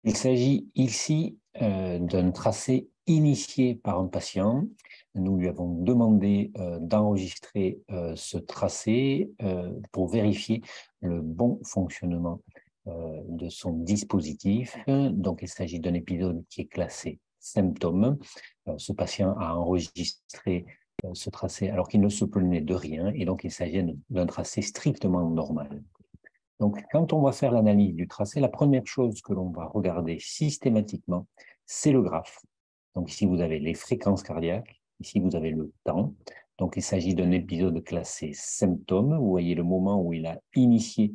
Il s'agit ici d'un tracé initié par un patient. Nous lui avons demandé d'enregistrer ce tracé pour vérifier le bon fonctionnement de son dispositif. Donc, il s'agit d'un épisode qui est classé symptôme. Ce patient a enregistré ce tracé alors qu'il ne se plaignait de rien, et donc il s'agit d'un tracé strictement normal. Donc, quand on va faire l'analyse du tracé, la première chose que l'on va regarder systématiquement, c'est le graphe. Donc, ici, vous avez les fréquences cardiaques. Ici, vous avez le temps. Donc, il s'agit d'un épisode classé symptôme. Vous voyez le moment où il a initié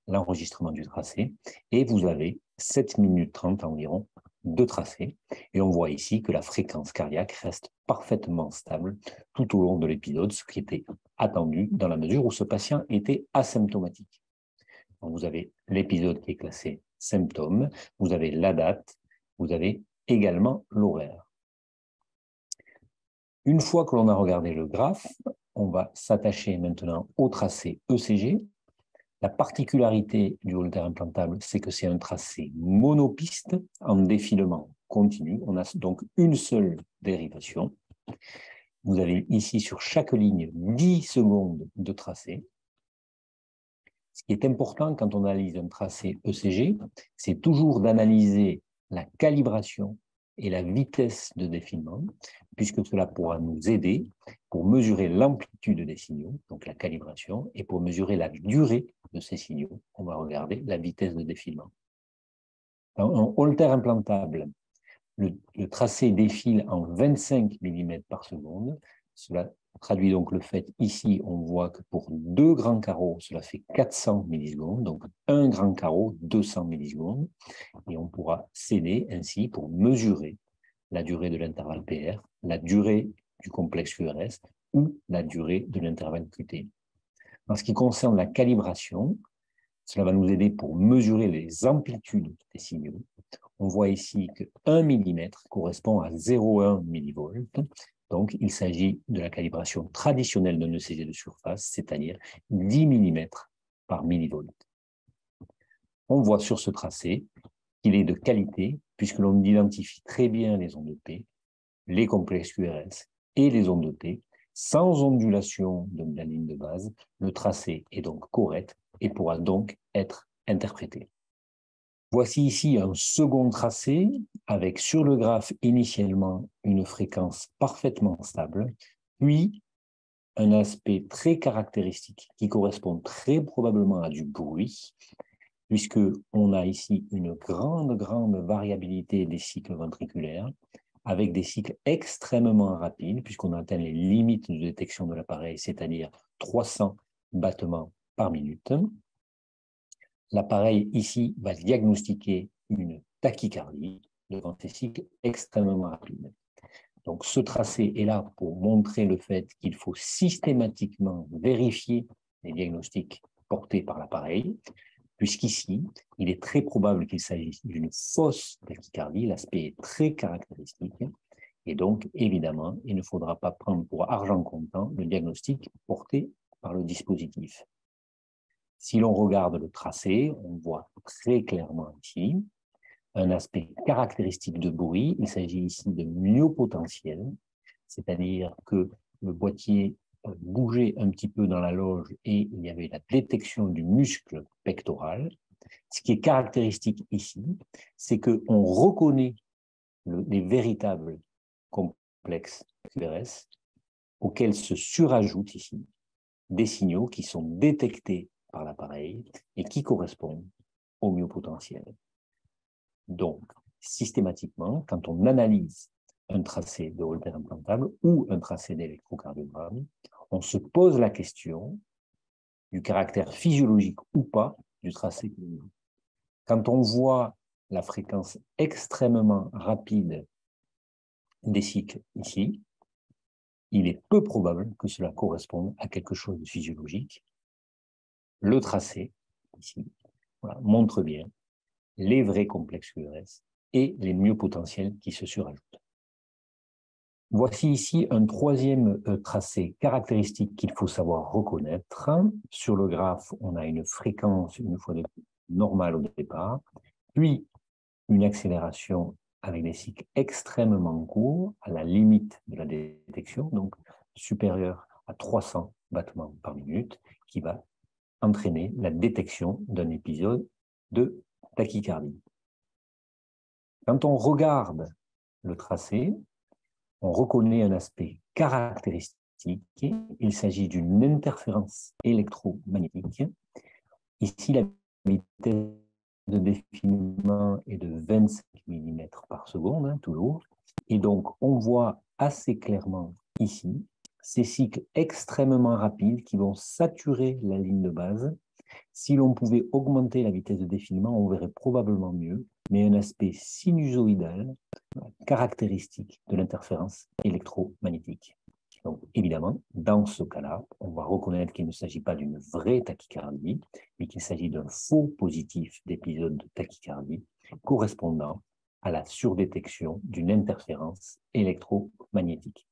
l'enregistrement du tracé. Et vous avez 7 minutes 30 environ de tracé. Et on voit ici que la fréquence cardiaque reste parfaitement stable tout au long de l'épisode, ce qui était attendu dans la mesure où ce patient était asymptomatique. Donc, vous avez l'épisode qui est classé symptômes, vous avez la date, vous avez également l'horaire. Une fois que l'on a regardé le graphe, on va s'attacher maintenant au tracé ECG. La particularité du Holter implantable, c'est que c'est un tracé monopiste en défilement continu. On a donc une seule dérivation. Vous avez ici sur chaque ligne 10 secondes de tracé. Ce qui est important quand on analyse un tracé ECG, c'est toujours d'analyser la calibration et la vitesse de défilement, puisque cela pourra nous aider pour mesurer l'amplitude des signaux, donc la calibration, et pour mesurer la durée de ces signaux, on va regarder la vitesse de défilement. Dans un Holter implantable, le tracé défile en 25 mm par seconde. Cela traduit donc le fait, ici, on voit que pour 2 grands carreaux, cela fait 400 millisecondes, donc un grand carreau, 200 millisecondes, et on pourra s'aider ainsi pour mesurer la durée de l'intervalle PR, la durée du complexe QRS ou la durée de l'intervalle QT. En ce qui concerne la calibration, cela va nous aider pour mesurer les amplitudes des signaux. On voit ici que 1 mm correspond à 0,1 millivolts. Donc, il s'agit de la calibration traditionnelle d'un ECG de surface, c'est-à-dire 10 mm par millivolt. On voit sur ce tracé qu'il est de qualité, puisque l'on identifie très bien les ondes P, les complexes QRS et les ondes T, sans ondulation de la ligne de base. Le tracé est donc correct et pourra donc être interprété. Voici ici un second tracé avec sur le graphe initialement une fréquence parfaitement stable, puis un aspect très caractéristique qui correspond très probablement à du bruit, puisqu'on a ici une grande variabilité des cycles ventriculaires, avec des cycles extrêmement rapides, puisqu'on atteint les limites de détection de l'appareil, c'est-à-dire 300 battements par minute. L'appareil ici va diagnostiquer une tachycardie devant ces cycles extrêmement rapides. Donc ce tracé est là pour montrer le fait qu'il faut systématiquement vérifier les diagnostics portés par l'appareil, puisqu'ici, il est très probable qu'il s'agisse d'une fausse tachycardie, l'aspect est très caractéristique, et donc évidemment, il ne faudra pas prendre pour argent comptant le diagnostic porté par le dispositif. Si l'on regarde le tracé, on voit très clairement ici un aspect caractéristique de bruit. Il s'agit ici de myopotentiel, c'est-à-dire que le boîtier bougeait un petit peu dans la loge et il y avait la détection du muscle pectoral. Ce qui est caractéristique ici, c'est qu'on reconnaît les véritables complexes QRS auxquels se surajoutent ici des signaux qui sont détectés par l'appareil et qui correspondent au myopotentiel. Donc, systématiquement, quand on analyse un tracé de Holter implantable ou un tracé d'électrocardiogramme, on se pose la question du caractère physiologique ou pas du tracé. Quand on voit la fréquence extrêmement rapide des cycles ici, il est peu probable que cela corresponde à quelque chose de physiologique. Le tracé, ici, voilà, montre bien les vrais complexes QRS et les myopotentiels qui se surajoutent. Voici ici un troisième tracé caractéristique qu'il faut savoir reconnaître. Sur le graphe, on a une fréquence, une fois de plus, normale au départ, puis une accélération avec des cycles extrêmement courts, à la limite de la détection, donc supérieure à 300 battements par minute, qui va entraîner la détection d'un épisode de tachycardie. Quand on regarde le tracé, on reconnaît un aspect caractéristique. Il s'agit d'une interférence électromagnétique. Ici, la vitesse de défilement est de 25 mm par seconde, toujours. Et donc, on voit assez clairement ici ces cycles extrêmement rapides qui vont saturer la ligne de base. Si l'on pouvait augmenter la vitesse de défilement, on verrait probablement mieux, mais un aspect sinusoïdal caractéristique de l'interférence électromagnétique. Donc, évidemment, dans ce cas-là, on va reconnaître qu'il ne s'agit pas d'une vraie tachycardie, mais qu'il s'agit d'un faux positif d'épisode de tachycardie correspondant à la surdétection d'une interférence électromagnétique.